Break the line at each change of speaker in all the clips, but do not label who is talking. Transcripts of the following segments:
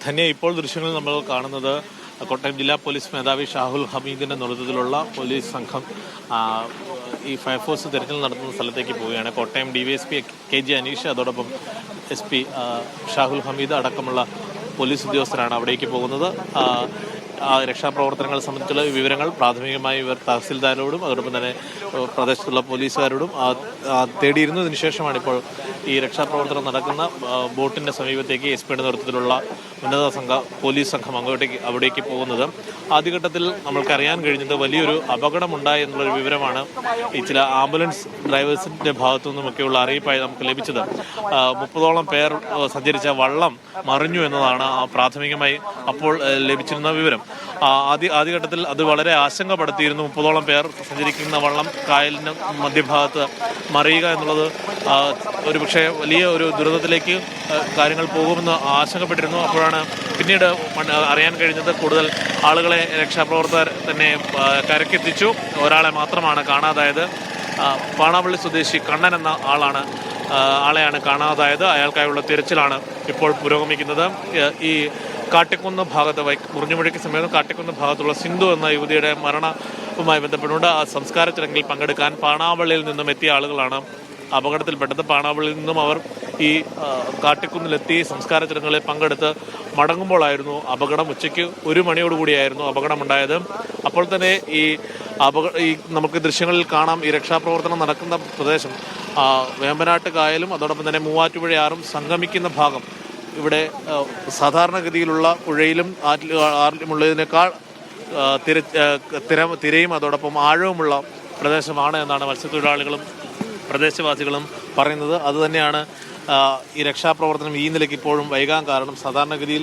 തന്നെ ഇപ്പോൾ ദൃശ്യങ്ങളിൽ നമ്മൾ കാണുന്നത് കോട്ടയം ജില്ലാ പോലീസ് മേധാവി ഷാഹുൽ ഹമീദിന്റെ നേതൃത്വത്തിലുള്ള പോലീസ് സംഘം ഈ ഫയർഫോഴ്സ് തെരച്ചിൽ നടത്തുന്ന സ്ഥലത്തേക്ക് പോവുകയാണ്. കോട്ടയം DYSP KG അനീഷ്, അതോടൊപ്പം SP ഷാഹുൽ ഹമീദ് അടക്കമുള്ള പോലീസ് ഉദ്യോഗസ്ഥരാണ് അവിടേക്ക് പോകുന്നത്. രക്ഷാപ്രവർത്തനങ്ങൾ സംബന്ധിച്ചുള്ള വിവരങ്ങൾ പ്രാഥമികമായി ഇവർ തഹസിൽദാരോടും അതോടൊപ്പം തന്നെ പ്രദേശത്തുള്ള പോലീസുകാരോടും തേടിയിരുന്നു. ഇതിനുശേഷമാണ് ഇപ്പോൾ ഈ രക്ഷാപ്രവർത്തനം നടക്കുന്ന ബോട്ടിന്റെ സമീപത്തേക്ക് SP നേതൃത്വത്തിലുള്ള ഉന്നത പോലീസ് സംഘം അവിടേക്ക് പോകുന്നത്. ആദ്യഘട്ടത്തിൽ നമ്മൾക്കറിയാൻ കഴിഞ്ഞത് വലിയൊരു അപകടമുണ്ടായി എന്നുള്ളൊരു വിവരമാണ് ഈ ചില ആംബുലൻസ് ഡ്രൈവേഴ്സിന്റെ ഭാഗത്തു നിന്നുമൊക്കെയുള്ള അറിയിപ്പായി നമുക്ക് ലഭിച്ചത്. 30ഓളം പേർ സഞ്ചരിച്ച വള്ളം മറിഞ്ഞു എന്നതാണ് പ്രാഥമികമായി അപ്പോൾ ലഭിച്ചിരുന്ന വിവരം. ആദ്യഘട്ടത്തിൽ അത് വളരെ ആശങ്കപ്പെടുത്തിയിരുന്നു. 30ഓളം പേർ സഞ്ചരിക്കുന്ന വള്ളം കായലിന് മധ്യഭാഗത്ത് മറിയുക എന്നുള്ളത് ഒരുപക്ഷെ വലിയ ഒരു ദുരന്തത്തിലേക്ക് കാര്യങ്ങൾ പോകുമെന്ന് ആശങ്കപ്പെട്ടിരുന്നു. അപ്പോഴാണ് പിന്നീട് അറിയാൻ കഴിഞ്ഞത് കൂടുതൽ ആളുകളെ രക്ഷാപ്രവർത്തകർ തന്നെ കരക്കെത്തിച്ചു. ഒരാളെ മാത്രമാണ് കാണാതായത്. പാണാവള്ളി സ്വദേശി കണ്ണൻ എന്ന ആളെയാണ് കാണാതായത്. അയാൾക്കായുള്ള തിരച്ചിലാണ് ഇപ്പോൾ പുരോഗമിക്കുന്നത്. ഈ കാട്ടിക്കുന്ന് ഭാഗത്ത് മുറിഞ്ഞുമൊഴിക്ക് സമീപം കാട്ടിക്കുന്ന് ഭാഗത്തുള്ള സിന്ധു എന്ന യുവതിയുടെ മരണവുമായി ബന്ധപ്പെട്ടുകൊണ്ട് ആ സംസ്കാര ചടങ്ങിൽ പങ്കെടുക്കാൻ പാണാവള്ളിയിൽ നിന്നും എത്തിയ ആളുകളാണ് അപകടത്തിൽപ്പെട്ടത്. പാണാവള്ളിയിൽ നിന്നും അവർ ഈ കാട്ടിക്കുന്നിലെത്തി സംസ്കാര ചടങ്ങുകളിൽ പങ്കെടുത്ത് മടങ്ങുമ്പോഴായിരുന്നു അപകടം. ഉച്ചയ്ക്ക് 1 മണിയോടുകൂടിയായിരുന്നു അപകടമുണ്ടായത്. അപ്പോൾ തന്നെ ഈ നമുക്ക് ദൃശ്യങ്ങളിൽ കാണാം, ഈ രക്ഷാപ്രവർത്തനം നടക്കുന്ന പ്രദേശം വേമ്പനാട്ട് കായലും അതോടൊപ്പം തന്നെ മൂവാറ്റുപുഴയാറും സംഗമിക്കുന്ന ഭാഗം. ഇവിടെ സാധാരണഗതിയിലുള്ള പുഴയിലും ആറിലുമുള്ളതിനേക്കാൾ തിരയും അതോടൊപ്പം ആഴവുമുള്ള പ്രദേശമാണ് എന്നാണ് മത്സ്യത്തൊഴിലാളികളും പ്രദേശവാസികളും പറയുന്നത്. അതുതന്നെയാണ് ഈ രക്ഷാപ്രവർത്തനം ഈ നിലയ്ക്ക് ഇപ്പോഴും വൈകാൻ കാരണം. സാധാരണഗതിയിൽ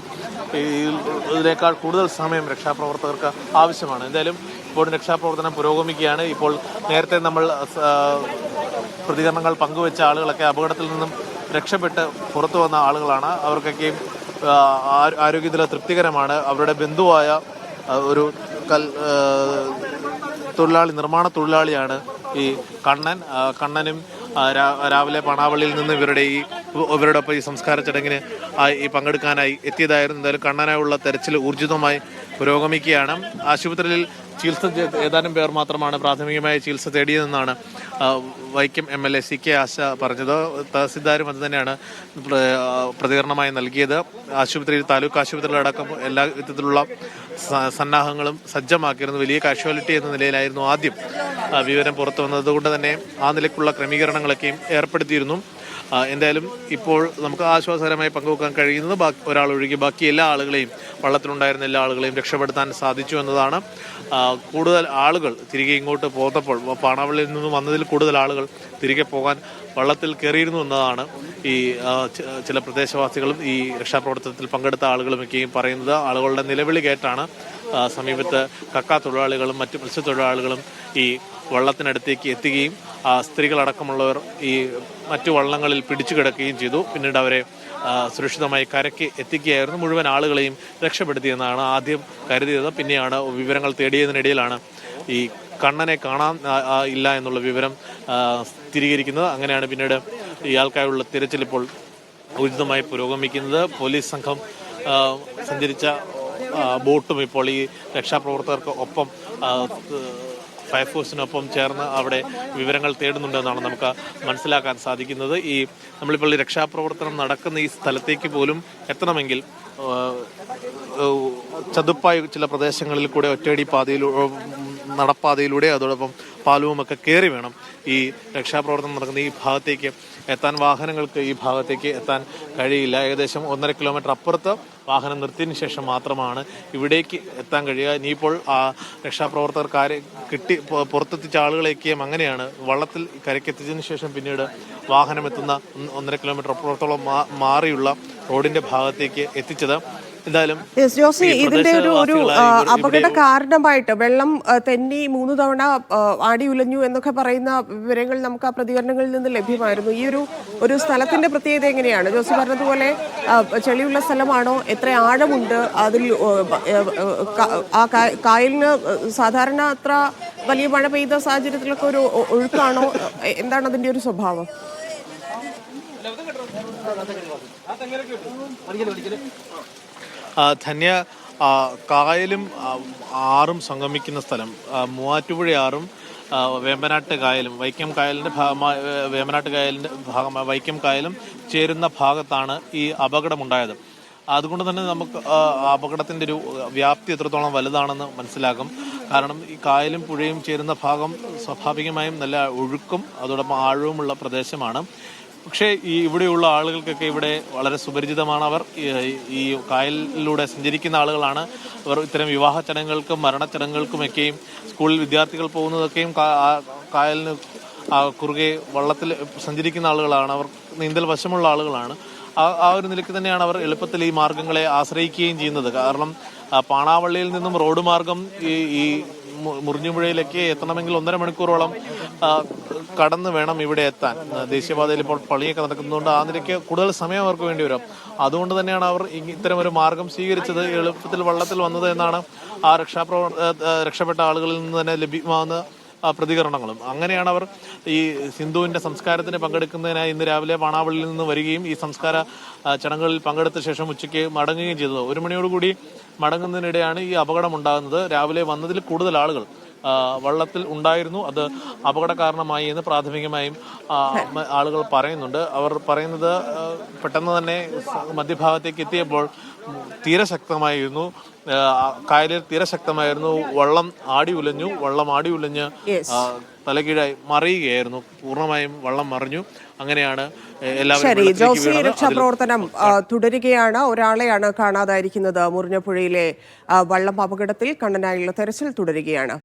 ഇതിനേക്കാൾ കൂടുതൽ സമയം രക്ഷാപ്രവർത്തകർക്ക് ആവശ്യമാണ്. എന്തായാലും ഇപ്പോഴും രക്ഷാപ്രവർത്തനം പുരോഗമിക്കുകയാണ്. ഇപ്പോൾ നേരത്തെ നമ്മൾ പ്രതികരണങ്ങൾ പങ്കുവെച്ച ആളുകളൊക്കെ അപകടത്തിൽ നിന്നും രക്ഷപ്പെട്ട് പുറത്തു വന്ന ആളുകളാണ്. അവർക്കൊക്കെയും ആരോഗ്യനില തൃപ്തികരമാണ്. അവരുടെ ബന്ധുവായ ഒരു നിർമ്മാണ തൊഴിലാളിയാണ് ഈ കണ്ണനും രാവിലെ പാണാവള്ളിയിൽ നിന്ന് ഇവരുടെ ഒപ്പം ഈ സംസ്കാര ചടങ്ങിന് പങ്കെടുക്കാനായി എത്തിയതായിരുന്നു. എന്തായാലും കണ്ണനായുള്ള തെരച്ചിൽ ഊർജിതമായി പുരോഗമിക്കുകയാണ്. ആശുപത്രിയിൽ ചികിത്സ ഏതാനും പേർ മാത്രമാണ് പ്രാഥമികമായ ചികിത്സ തേടിയതെന്നാണ് വൈക്കം MLA CK ആശ പറഞ്ഞത്. തഹസിൽദാരും അത് തന്നെയാണ് പ്രതികരണമായി നൽകിയത്. താലൂക്ക് ആശുപത്രികളടക്കം എല്ലാ വിധത്തിലുള്ള സന്നാഹങ്ങളും സജ്ജമാക്കിയിരുന്നു. വലിയ കാഷ്വാലിറ്റി എന്ന നിലയിലായിരുന്നു ആദ്യം വിവരം പുറത്തു വന്നത്. അതുകൊണ്ട് തന്നെ ആ നിലയ്ക്കുള്ള ക്രമീകരണങ്ങളൊക്കെയും ഏർപ്പെടുത്തിയിരുന്നു. എന്തായാലും ഇപ്പോൾ നമുക്ക് ആശ്വാസകരമായി പങ്കുവെക്കാൻ കഴിയുന്നത് ഒരാൾ ഒഴികെ ബാക്കി എല്ലാ ആളുകളെയും, വള്ളത്തിലുണ്ടായിരുന്ന എല്ലാ ആളുകളെയും രക്ഷപ്പെടുത്താൻ സാധിച്ചു എന്നതാണ്. കൂടുതൽ ആളുകൾ തിരികെ ഇങ്ങോട്ട് പോന്നപ്പോൾ പാണാവള്ളിയിൽ നിന്ന് വന്നതിൽ കൂടുതൽ ആളുകൾ തിരികെ പോകാൻ വള്ളത്തിൽ കയറിയിരുന്നു എന്നതാണ് ഈ ചില പ്രദേശവാസികളും ഈ രക്ഷാപ്രവർത്തനത്തിൽ പങ്കെടുത്ത ആളുകളുമൊക്കെയും പറയുന്നത്. ആളുകളുടെ നിലവിളി കേട്ടാണ് സമീപത്ത് കക്കാ തൊഴിലാളികളും മറ്റു മത്സ്യത്തൊഴിലാളികളും ഈ വള്ളത്തിനടുത്തേക്ക് എത്തുകയും സ്ത്രീകളടക്കമുള്ളവർ ഈ മറ്റു വള്ളങ്ങളിൽ പിടിച്ചു കിടക്കുകയും ചെയ്തു. പിന്നീട് അവരെ സുരക്ഷിതമായി കരയ്ക്ക് എത്തിക്കുകയായിരുന്നു. മുഴുവൻ ആളുകളെയും രക്ഷപ്പെടുത്തിയെന്നാണ് ആദ്യം കരുതിയത്. പിന്നെയാണ് വിവരങ്ങൾ തേടിയതിനിടയിലാണ് ഈ കണ്ണനെ കാണാൻ ഇല്ല എന്നുള്ള വിവരം സ്ഥിരീകരിക്കുന്നത്. അങ്ങനെയാണ് പിന്നീട് ഇയാൾക്കായുള്ള തിരച്ചിൽ ഇപ്പോൾ ഊർജിതമായി പുരോഗമിക്കുന്നത്. പോലീസ് സംഘം സഞ്ചരിച്ച ബോട്ടും ഇപ്പോൾ ഈ രക്ഷാപ്രവർത്തകർക്ക് ഒപ്പം ഫയർഫോഴ്സിനൊപ്പം ചേർന്ന് അവിടെ വിവരങ്ങൾ തേടുന്നുണ്ടെന്നാണ് നമുക്ക് മനസ്സിലാക്കാൻ സാധിക്കുന്നത്. നമ്മളിപ്പോൾ ഈ രക്ഷാപ്രവർത്തനം നടക്കുന്ന ഈ സ്ഥലത്തേക്ക് പോലും എത്തണമെങ്കിൽ ചതുപ്പായ ചില പ്രദേശങ്ങളിൽ കൂടെ ഒറ്റയടി നടപ്പാതയിലൂടെ അതോടൊപ്പം പാലവുമൊക്കെ കയറി വേണം ഈ രക്ഷാപ്രവർത്തനം നടക്കുന്ന ഈ ഭാഗത്തേക്ക് എത്താൻ. വാഹനങ്ങൾക്ക് ഈ ഭാഗത്തേക്ക് എത്താൻ കഴിയില്ല. ഏകദേശം 1.5 കിലോമീറ്റർ അപ്പുറത്ത് വാഹനം നിർത്തിയതിനു ശേഷം മാത്രമാണ് ഇവിടേക്ക് എത്താൻ കഴിയുക. ഇനിയിപ്പോൾ രക്ഷാപ്രവർത്തകർ പുറത്തെത്തിച്ച ആളുകളെയൊക്കെയും അങ്ങനെയാണ് വള്ളത്തിൽ കരയ്ക്കെത്തിച്ചതിന് ശേഷം പിന്നീട് വാഹനം എത്തുന്ന 1.5 കിലോമീറ്റർ അപ്പുറത്തോളം മാറിയുള്ള റോഡിന്റെ ഭാഗത്തേക്ക് എത്തിച്ചത്. എന്തായാലും
ജോസി, ഇതിന്റെ ഒരു അപകട കാരണമായിട്ട് വെള്ളം തെന്നി 3 തവണ ആടി ഉലഞ്ഞു എന്നൊക്കെ പറയുന്ന വിവരങ്ങൾ നമുക്ക് ആ പ്രതികരണങ്ങളിൽ നിന്ന് ലഭ്യമായിരുന്നു. ഈ ഒരു സ്ഥലത്തിന്റെ പ്രത്യേകത എങ്ങനെയാണ്? ജോസി പറഞ്ഞതുപോലെ ചെളിയുള്ള സ്ഥലമാണോ? എത്ര ആഴമുണ്ട്? അതിൽ ആ കായലിന് സാധാരണ അത്ര വലിയ മഴ പെയ്ത സാഹചര്യത്തിലൊക്കെ ഒരു ഒഴുക്കാണോ? എന്താണ് അതിന്റെ ഒരു സ്വഭാവം?
ധന്യ, കായലും ആറും സംഗമിക്കുന്ന സ്ഥലം മൂവാറ്റുപുഴ ആറും വേമ്പനാട്ട് കായലും വൈക്കം കായലിന്റെ ഭാഗമായി വേമ്പനാട്ട് കായലിന്റെ ഭാഗമായി വൈക്കം കായലും ചേരുന്ന ഭാഗത്താണ് ഈ അപകടമുണ്ടായത്. അതുകൊണ്ട് തന്നെ നമുക്ക് അപകടത്തിന്റെ ഒരു വ്യാപ്തി എത്രത്തോളം വലുതാണെന്ന് മനസ്സിലാക്കും. കാരണം ഈ കായലും പുഴയും ചേരുന്ന ഭാഗം സ്വാഭാവികമായും നല്ല ഒഴുക്കും അതോടൊപ്പം ആഴവുമുള്ള പ്രദേശമാണ്. പക്ഷേ ഈ ഇവിടെയുള്ള ആളുകൾക്കൊക്കെ ഇവിടെ വളരെ സുപരിചിതമാണ്. അവർ ഈ കായലിലൂടെ സഞ്ചരിക്കുന്ന ആളുകളാണ്. അവർ ഇത്തരം വിവാഹ ചടങ്ങുകൾക്കും മരണച്ചടങ്ങുകൾക്കുമൊക്കെയും സ്കൂളിൽ വിദ്യാർത്ഥികൾ പോകുന്നതൊക്കെയും കായലിന് കുറുകെ വള്ളത്തിൽ സഞ്ചരിക്കുന്ന ആളുകളാണ്. അവർ നീന്തൽ വശമുള്ള ആളുകളാണ്. ആ ഒരു നിലയ്ക്ക് തന്നെയാണ് അവർ എളുപ്പത്തിൽ ഈ മാർഗങ്ങളെ ആശ്രയിക്കുകയും ചെയ്യുന്നത്. കാരണം പാണാവള്ളിയിൽ നിന്നും റോഡ് മാർഗം ഈ മുറിഞ്ഞുപുഴയിലേക്ക് എത്തണമെങ്കിൽ 1.5 മണിക്കൂറോളം കടന്ന് വേണം ഇവിടെ എത്താൻ. ദേശീയപാതയിൽ ഇപ്പോൾ പണിയൊക്കെ നടക്കുന്നതുകൊണ്ട് ആ നിലയ്ക്ക് കൂടുതൽ സമയം അവർക്ക് വേണ്ടി വരും. അതുകൊണ്ട് തന്നെയാണ് അവർ ഇത്തരം ഒരു മാർഗം സ്വീകരിച്ചത്, എളുപ്പത്തിൽ വള്ളത്തിൽ വന്നത് എന്നാണ് ആ രക്ഷപ്പെട്ട ആളുകളിൽ നിന്ന് തന്നെ ലഭ്യമാകുന്ന പ്രതികരണങ്ങളും. അങ്ങനെയാണ് അവർ ഈ സിന്ധുവിന്റെ സംസ്കാരത്തിന് പങ്കെടുക്കുന്നതിനായി ഇന്ന് രാവിലെ പാണാവള്ളിയിൽ നിന്ന് വരികയും ഈ സംസ്കാര ചടങ്ങുകളിൽ പങ്കെടുത്ത ശേഷം ഉച്ചയ്ക്ക് മടങ്ങുകയും ചെയ്തത്. 1 മണിയോടുകൂടി മടങ്ങുന്നതിനിടെയാണ് ഈ അപകടം ഉണ്ടാകുന്നത്. രാവിലെ വന്നതിൽ കൂടുതൽ ആളുകൾ വള്ളത്തിൽ ഉണ്ടായിരുന്നു. അത് അപകട കാരണമായി എന്ന് പ്രാഥമികമായും ആളുകൾ പറയുന്നുണ്ട്. അവർ പറയുന്നത് പെട്ടെന്ന് തന്നെ മധ്യഭാഗത്തേക്ക് എത്തിയപ്പോൾ തീരെ ശക്തമായിരുന്നു, കായലിൽ തീരെ ശക്തമായിരുന്നു. വള്ളം ആടി ഉലഞ്ഞ് തലകീഴായി മറിയുകയായിരുന്നു. പൂർണ്ണമായും വള്ളം മറിഞ്ഞു. അങ്ങനെയാണ്
ശരി, ജോസി, രക്ഷാപ്രവർത്തനം തുടരുകയാണ്. ഒരാളെയാണ് കാണാതായിരിക്കുന്നത്. മുറിഞ്ഞപുഴയിലെ വള്ളം അപകടത്തിൽ കണ്ണനായുള്ള തെരച്ചിൽ തുടരുകയാണ്.